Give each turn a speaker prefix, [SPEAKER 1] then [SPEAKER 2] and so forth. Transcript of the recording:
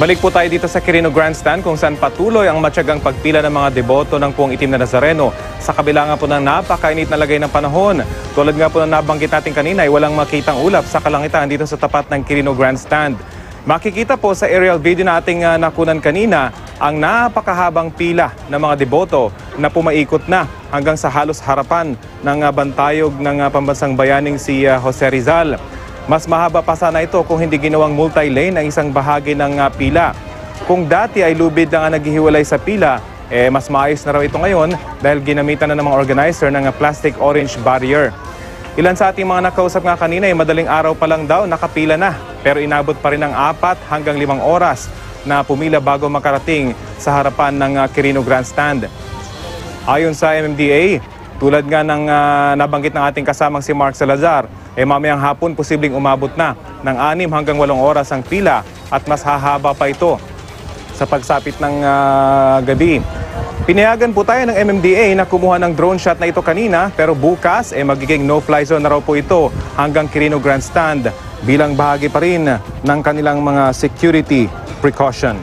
[SPEAKER 1] Balik po tayo dito sa Quirino Grandstand kung saan patuloy ang matyagang pagpila ng mga deboto ng Puong Itim na Nazareno sa kabila nga po ng napakainit na lagay ng panahon. Tulad nga po ng nabanggit natin kanina ay walang makitang ulap sa kalangitan dito sa tapat ng Quirino Grandstand. Makikita po sa aerial video na ating nakunan kanina ang napakahabang pila ng mga deboto na pumaikot na hanggang sa halos harapan ng bantayog ng pambansang bayaning si Jose Rizal. Mas mahaba pa sana ito kung hindi ginawang multi-lane ang isang bahagi ng pila. Kung dati ay lubid na naghihiwalay sa pila, mas maayos na raw ito ngayon dahil ginamitan na ng mga organizer ng plastic orange barrier. Ilan sa ating mga nakausap nga kanina ay madaling araw pa lang daw nakapila na, pero inabot pa rin ng 4 hanggang 5 oras na pumila bago makarating sa harapan ng Quirino Grandstand. Ayon sa MMDA, tulad nga ng nabanggit ng ating kasamang si Mark Salazar, mamayang hapon posibleng umabot na ng 6 hanggang 8 oras ang pila at mas hahaba pa ito sa pagsapit ng gabi. Pinayagan po tayo ng MMDA na kumuha ng drone shot na ito kanina, pero bukas magiging no-fly zone na raw po ito hanggang Quirino Grandstand bilang bahagi pa rin ng kanilang mga security precaution.